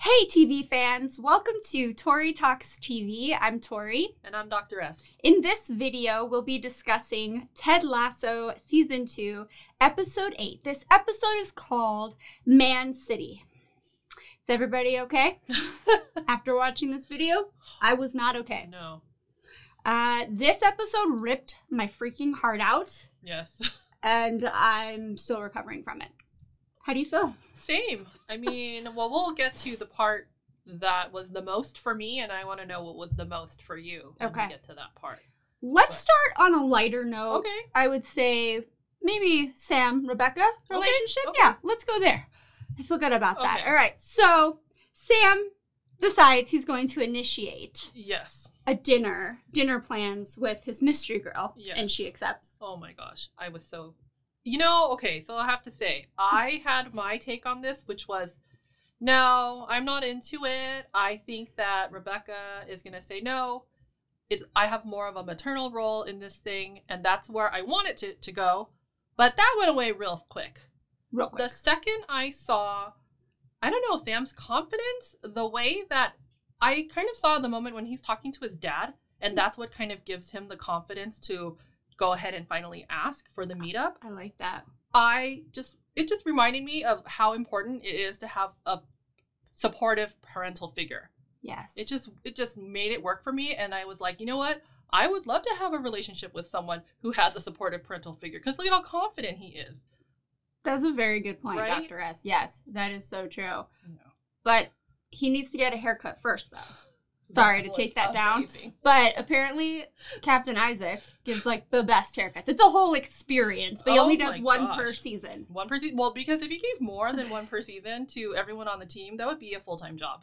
Hey TV fans, welcome to Tori Talks TV. I'm Tori. And I'm Dr. S. In this video, we'll be discussing Ted Lasso Season 2, Episode 8. This episode is called Man City. Is everybody okay? After watching this video, I was not okay. No. This episode ripped my freaking heart out. Yes. And I'm still recovering from it. How do you feel? Same. I mean, well, we'll get to the part that was the most for me, and I want to know what was the most for you when we get to that part. Let's start on a lighter note. Okay. I would say maybe Sam-Rebecca relationship. Okay. Yeah, let's go there. I feel good about that. Okay. All right. So Sam decides he's going to initiate a dinner plans with his mystery girl. Yes. And she accepts. Oh my gosh. I was so... okay, so I have to say, I had my take on this, which was, no, I'm not into it. I think that Rebecca is going to say no. I have more of a maternal role in this thing, and that's where I want it to go. But that went away real quick. The second I saw, I don't know, Sam's confidence, the way that I kind of saw the moment when he's talking to his dad, and that's what kind of gives him the confidence to go ahead and finally ask for the meetup. I like that. It just reminded me of how important it is to have a supportive parental figure. Yes. It just made it work for me, and I was like, you know what? I would love to have a relationship with someone who has a supportive parental figure, because look at how confident he is. That's a very good point, right? Dr. S. Yes, that is so true. No. But he needs to get a haircut first, though. Sorry to take that down. Amazing. But apparently Captain Isaac gives like the best haircuts. It's a whole experience, but he only does one per season. One per season? Well, because if he gave more than one per season to everyone on the team, that would be a full-time job.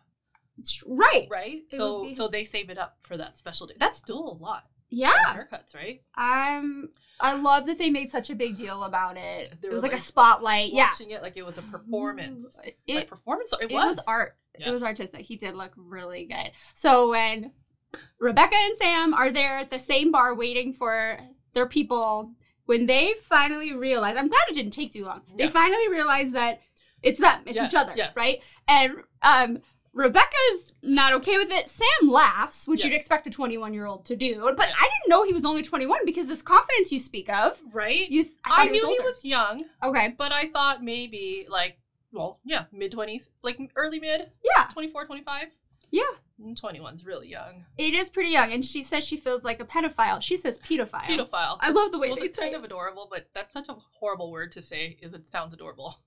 Right. Right? So they save it up for that special day. That's still a lot. Yeah. Haircuts, right? I love that they made such a big deal about it. It was like a spotlight. Watching it like it was a performance. It was art. Yes. It was artistic. He did look really good. So when Rebecca and Sam are there at the same bar waiting for their people, when they finally realize, I'm glad it didn't take too long. Yeah. They finally realize that it's them. It's each other. Yes. Right? And Rebecca's not okay with it. Sam laughs, which you'd expect a 21-year-old to do. But I didn't know he was only 21 because this confidence you speak of. Right? I knew he was young. Okay. But I thought maybe mid-20s. Like early mid? Yeah. 24, 25? Yeah. 21's really young. It is pretty young. And she says she feels like a pedophile. She says pedophile. Pedophile. I love the way they say it. It's kind of adorable, but that's such a horrible word to say. It sounds adorable.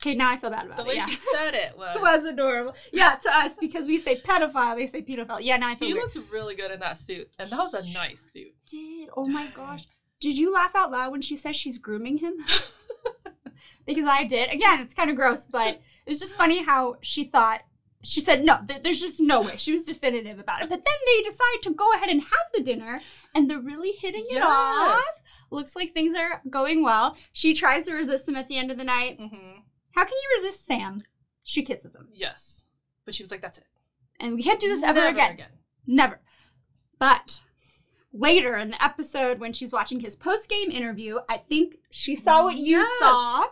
Okay, now I feel bad about it. The way she said it was... It was adorable. Yeah, to us, because we say pedophile, they say pedophile. Yeah, now I feel He weird. looked really good in that suit. And that was a nice suit. Oh my gosh. Did you laugh out loud when she says she's grooming him? Because I did. Again, it's kind of gross, but it was just funny how she said, no, there's just no way. She was definitive about it. But then they decide to go ahead and have the dinner, and they're really hitting it off. Looks like things are going well. She tries to resist him at the end of the night. Mm-hmm. How can you resist Sam? She kisses him. Yes. But she was like, that's it. And we can't do this ever again. Never. But later in the episode, when she's watching his post-game interview, I think she saw what you saw.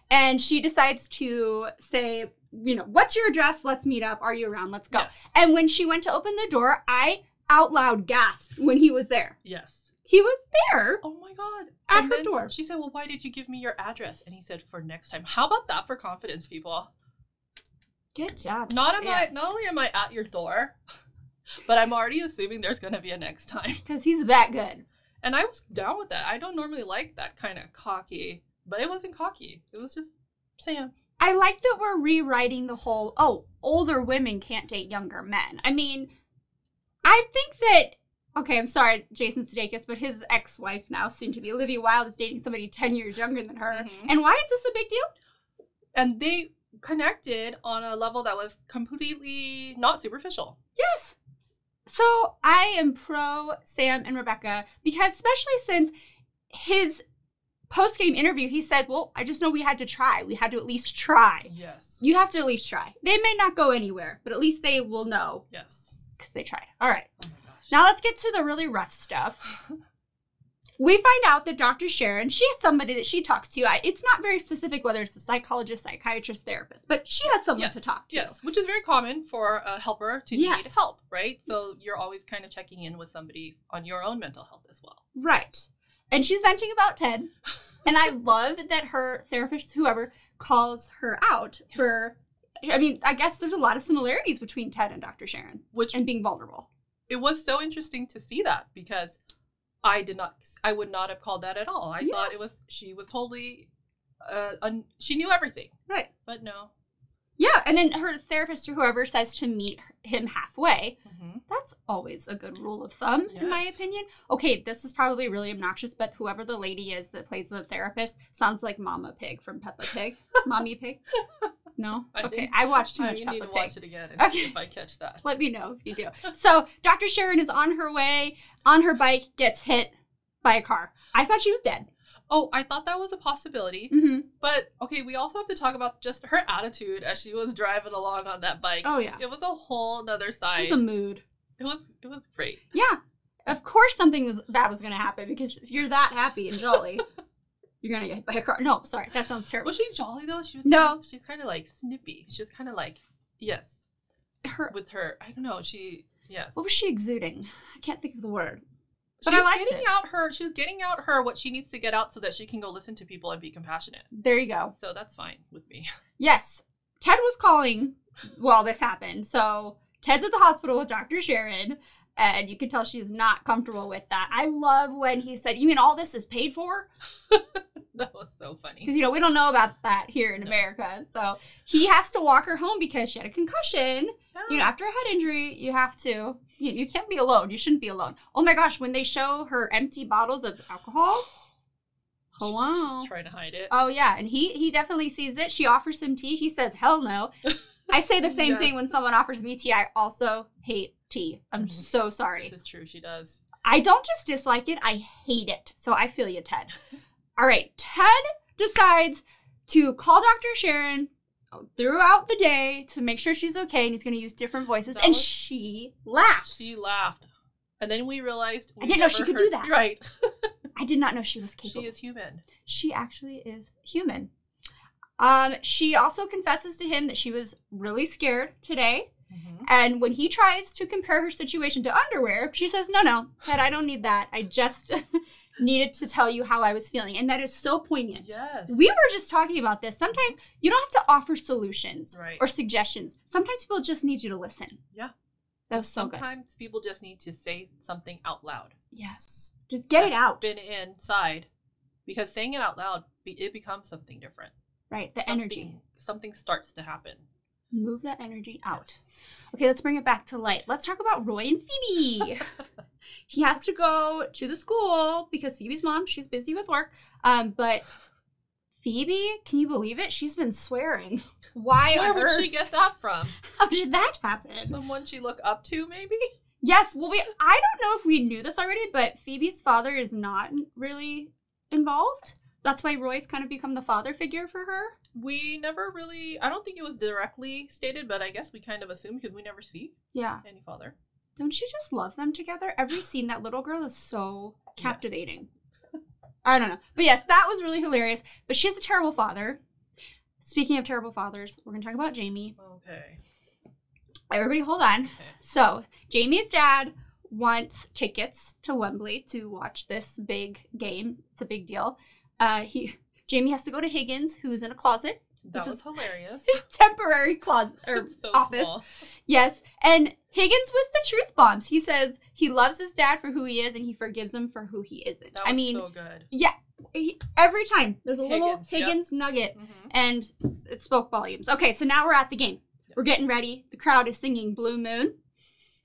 And she decides to say, what's your address? Let's meet up. Are you around? Let's go. Yes. And when she went to open the door, I out loud gasped when he was there. Yes. He was there. Oh my God. At the door. She said, well, why did you give me your address? And he said, for next time. How about that for confidence, people? Good job. Not only am I at your door, but I'm already assuming there's going to be a next time. Because he's that good. And I was down with that. I don't normally like that kind of cocky, but it wasn't cocky. It was just Sam. I like that we're rewriting the whole, older women can't date younger men. I mean, I think that, okay, I'm sorry, Jason Sudeikis, but his ex-wife now, soon to be Olivia Wilde, is dating somebody 10 years younger than her. Mm-hmm. And why is this a big deal? And they connected on a level that was completely not superficial. Yes. So I am pro Sam and Rebecca, because especially since his post-game interview, he said, well, I just know we had to try. We had to at least try. Yes. You have to at least try. They may not go anywhere, but at least they will know. Yes. Because they tried. All right. Oh my gosh. Now let's get to the really rough stuff. We find out that Dr. Sharon, she has somebody that she talks to. It's not very specific whether it's a psychologist, psychiatrist, therapist, but she has someone to talk to. Yes, which is very common for a helper to need help, right? So you're always kind of checking in with somebody on your own mental health as well. Right. And she's venting about Ted. And I love that her therapist, whoever, calls her out for, I mean, I guess there's a lot of similarities between Ted and Dr. Sharon. And being vulnerable. It was so interesting to see that because I would not have called that at all. I thought she was totally, she knew everything. Right. But no. Yeah, and then her therapist or whoever says to meet him halfway. Mm-hmm. That's always a good rule of thumb, in my opinion. Okay, this is probably really obnoxious, but whoever the lady is that plays the therapist sounds like Mama Pig from Peppa Pig. Mommy Pig? No? Okay, I watched too much Peppa Pig. You need to watch it again and see if I catch that. Let me know if you do. So, Dr. Sharon is on her way, on her bike, gets hit by a car. I thought she was dead. Oh, I thought that was a possibility. Mm-hmm. But, okay, we also have to talk about just her attitude as she was driving along on that bike. Oh, yeah. It was a whole nother side. It was a mood. It was great. Yeah. Of course something bad was going to happen because if you're that happy and jolly, you're going to get hit by a car. No, sorry. That sounds terrible. Was she jolly, though? She was she's kind of, like, snippy. She was kind of like, yes. With her, I don't know, yes. What was she exuding? I can't think of the word. But she was getting out her what she needs to get out so that she can go listen to people and be compassionate. There you go. So that's fine with me. Yes. Ted was calling while this happened. So Ted's at the hospital with Dr. Sharon, and you can tell she's not comfortable with that. I love when he said, "You mean all this is paid for?" That was so funny. Because, we don't know about that here in America. So he has to walk her home because she had a concussion. Yeah. After a head injury, you have to. You can't be alone. You shouldn't be alone. Oh, my gosh. When they show her empty bottles of alcohol. Oh, wow. She's trying to hide it. Oh, yeah. And he definitely sees it. She offers him tea. He says, hell no. I say the same thing when someone offers me tea. I also hate tea. I'm so sorry. This is true. She does. I don't just dislike it. I hate it. So I feel you, Ted. All right, Ted decides to call Dr. Sharon throughout the day to make sure she's okay, and he's going to use different voices, she laughs. She laughed. And then we realized I didn't know she could do that. Right. I did not know she was capable. She is human. She actually is human. She also confesses to him that she was really scared today. Mm-hmm. And when he tries to compare her situation to underwear, she says, no, Ted, I don't need that. I just needed to tell you how I was feeling. And that is so poignant. Yes. We were just talking about this. Sometimes you don't have to offer solutions or suggestions. Sometimes people just need you to listen. Yeah. That was so good. Sometimes people just need to say something out loud. Yes. Just get it out. Been inside. Because saying it out loud, it becomes something different. Right. The energy. Something starts to happen. Move that energy out. Yes. Okay, let's bring it back to light. Let's talk about Roy and Phoebe. He has to go to the school because Phoebe's mom, she's busy with work. But Phoebe, can you believe it? She's been swearing. Where would she get that from? How did that happen? Someone she look up to, maybe? Yes. Well, I don't know if we knew this already, but Phoebe's father is not really involved. That's why Roy's kind of become the father figure for her. We never really, I don't think it was directly stated, but I guess we kind of assume because we never see any father. Don't you just love them together? Every scene, that little girl is so captivating. Yes. I don't know. But yes, that was really hilarious. But she has a terrible father. Speaking of terrible fathers, we're going to talk about Jaime. Okay. Everybody hold on. Okay. So, Jaime's dad wants tickets to Wembley to watch this big game. It's a big deal. Jaime has to go to Higgins, who's in a closet. This was hilarious. His temporary closet or so office. Small. Yes. And Higgins with the truth bombs. He says he loves his dad for who he is and he forgives him for who he isn't. That was so good. Yeah. Every time there's a little Higgins nugget and it spoke volumes. Okay, so now we're at the game. Yes. We're getting ready. The crowd is singing Blue Moon.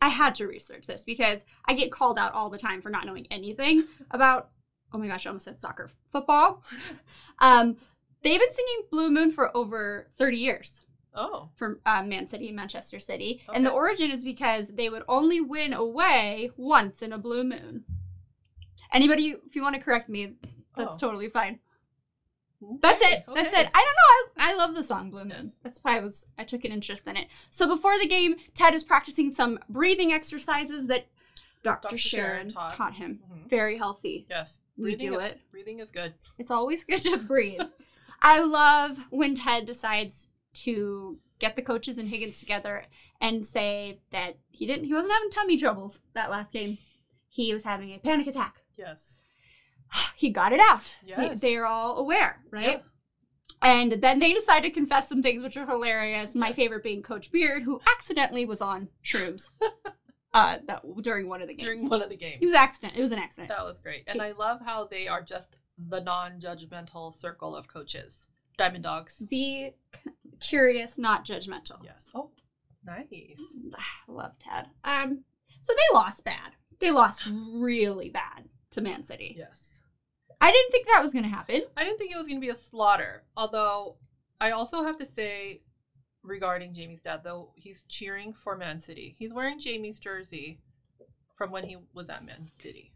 I had to research this because I get called out all the time for not knowing anything about, oh my gosh, I almost said soccer, football. They've been singing Blue Moon for over 30 years. Oh. From Man City, Manchester City. Okay. And the origin is because they would only win away once in a blue moon. Anybody, if you want to correct me, that's totally fine. Okay. That's it. Okay. That's it. I don't know. I love the song Blue Moon. Yes. That's why I took an interest in it. So before the game, Ted is practicing some breathing exercises that Dr. Sharon taught him. Mm-hmm. Very healthy. Yes. We do it. Breathing is good. It's always good to breathe. I love when Ted decides to get the coaches and Higgins together and say that he wasn't having tummy troubles that last game. He was having a panic attack. Yes. He got it out. Yes. They're all aware, right? Yep. And then they decide to confess some things which are hilarious. My favorite being Coach Beard, who accidentally was on shrooms during one of the games. It was an accident. That was great. And I love how they are just the non-judgmental circle of coaches. Diamond Dogs. Be curious, not judgmental. Yes. Oh, nice. I love Ted. So they lost bad. They lost really bad to Man City. Yes. I didn't think that was going to happen. I didn't think it was going to be a slaughter. Although, I also have to say, regarding Jaime's dad, though, he's cheering for Man City. He's wearing Jaime's jersey from when he was at Man City.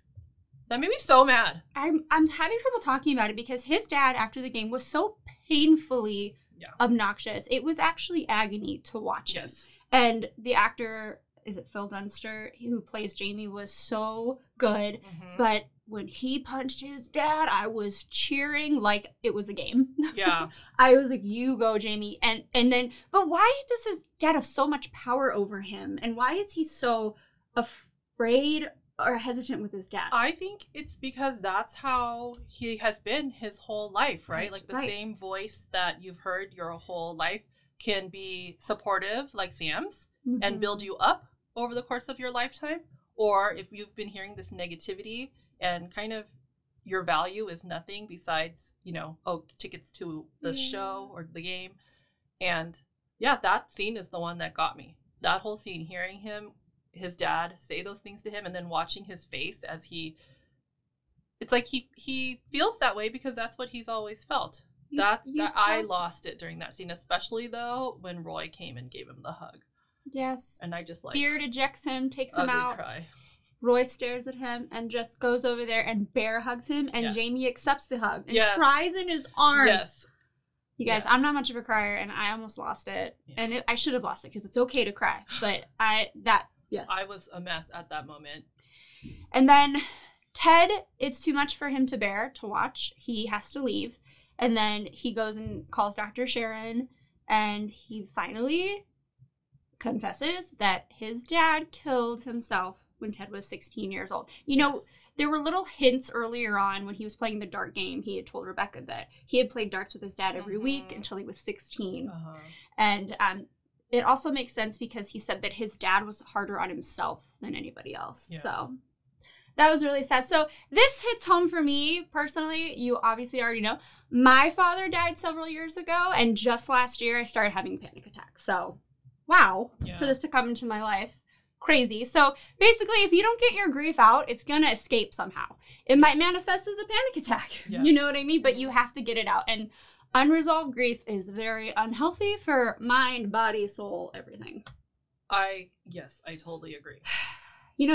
That made me so mad. I'm having trouble talking about it because his dad, after the game, was so painfully obnoxious. It was actually agony to watch him. And the actor, is it Phil who plays Jaime, was so good. Mm-hmm. But when he punched his dad, I was cheering like it was a game. Yeah. I was like, you go, Jaime. And then, but why does his dad have so much power over him? And why is he so afraid or hesitant with his dad? I think it's because that's how he has been his whole life, right? Like the same voice that you've heard your whole life can be supportive, like Sam's, mm-hmm. and build you up over the course of your lifetime. Or if you've been hearing this negativity and kind of your value is nothing besides, tickets to the show or the game. And that scene is the one that got me. That whole scene, hearing his dad say those things to him and then watching his face as it's like he feels that way because that's what he's always felt. I lost it during that scene, especially though when Roy came and gave him the hug. Yes. And I just Beard ejects him, takes him out. Cry. Roy stares at him and just goes over there and bear hugs him, and Jaime accepts the hug and yes. cries in his arms. Yes. You guys, I'm not much of a crier, and I almost lost it. Yeah. And I should have lost it because it's okay to cry. But I was a mess at that moment. And then Ted, it's too much for him to bear, to watch. He has to leave. And then he goes and calls Dr. Sharon, and he finally confesses that his dad killed himself when Ted was 16 years old. There were little hints earlier on when he was playing the dart game. He had told Rebecca that he had played darts with his dad every week until he was 16. Uh-huh. And it also makes sense because he said that his dad was harder on himself than anybody else. Yeah. So that was really sad. So this hits home for me personally. You obviously already know. My father died several years ago, and just last year I started having panic attacks. So wow, for this to come into my life. Crazy. So basically, if you don't get your grief out, it's going to escape somehow. It might manifest as a panic attack. Yes. You know what I mean? But you have to get it out. And unresolved grief is very unhealthy for mind, body, soul, everything. I totally agree.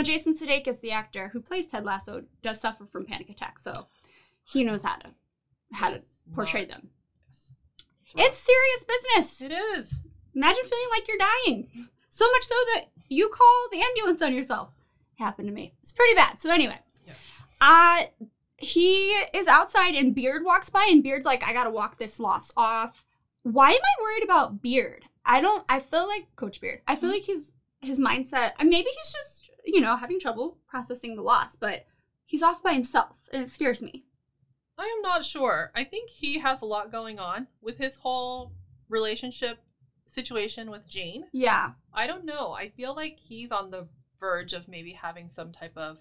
Jason Sudeikis, the actor who plays Ted Lasso, does suffer from panic attacks. So he knows how to portray them. Yes. It's serious business. It is. Imagine feeling like you're dying. So much so that you call the ambulance on yourself. Happened to me. It's pretty bad. So anyway. Yes. He is outside and Beard walks by and Beard's like, I gotta walk this loss off. Why am I worried about Beard? I feel like Coach Beard. I feel like his mindset, maybe he's just, having trouble processing the loss, but he's off by himself and it scares me. I am not sure. I think he has a lot going on with his whole relationship situation with Jane. Yeah. I don't know. I feel like he's on the verge of maybe having some type of,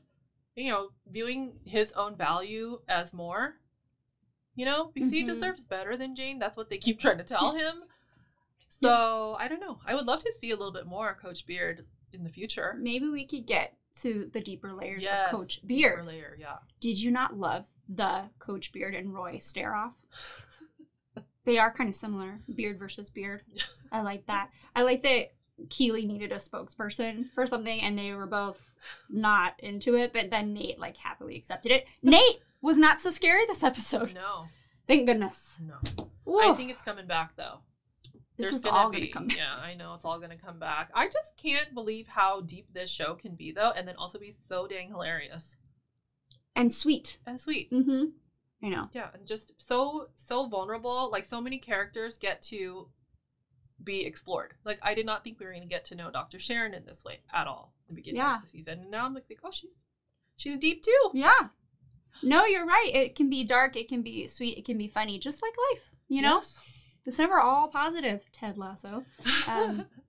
viewing his own value as more, because he deserves better than Jane. That's what they keep trying to tell him. So I don't know. I would love to see a little bit more Coach Beard in the future. Maybe we could get to the deeper layers of Coach Beard. Deeper layer, yeah. Did you not love the Coach Beard and Roy stare off? They are kind of similar. Beard versus Beard. I like that. I like that Keely needed a spokesperson for something and they were both not into it, but then Nate happily accepted it. Nate was not so scary this episode. No. Thank goodness. No. Ooh. I think it's coming back though. This There's is all going to come back. Yeah, I know. It's all going to come back. I just can't believe how deep this show can be, though, and then also be so dang hilarious. And sweet. And sweet. Mm-hmm. I know. Yeah, and just so vulnerable. Like, so many characters get to be explored. Like, I did not think we were going to get to know Dr. Sharon in this way at all at the beginning of the season. And now I'm like, oh, she's deep too. Yeah. No, you're right. It can be dark. It can be sweet. It can be funny. Just like life, you know? Yes. It's never all positive, Ted Lasso.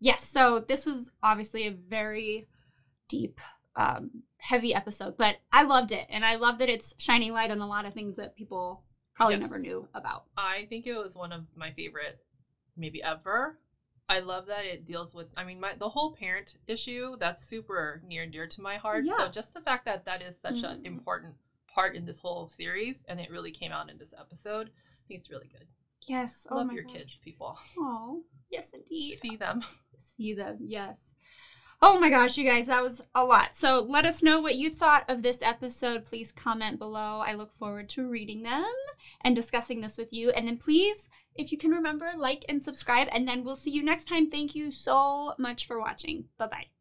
Yes, so this was obviously a very deep, heavy episode, but I loved it. And I love that it's shining light on a lot of things that people probably never knew about. I think it was one of my favorite, maybe ever. I love that it deals with, I mean, the whole parent issue, that's super near and dear to my heart. Yes. So just the fact that that is such an important part in this whole series, and it really came out in this episode, I think it's really good. Yes. Love your kids, people. Oh, yes, indeed. See them. See them, yes. Oh my gosh, you guys, that was a lot. So let us know what you thought of this episode. Please comment below. I look forward to reading them and discussing this with you. And then please, if you can remember, like and subscribe. And then we'll see you next time. Thank you so much for watching. Bye-bye.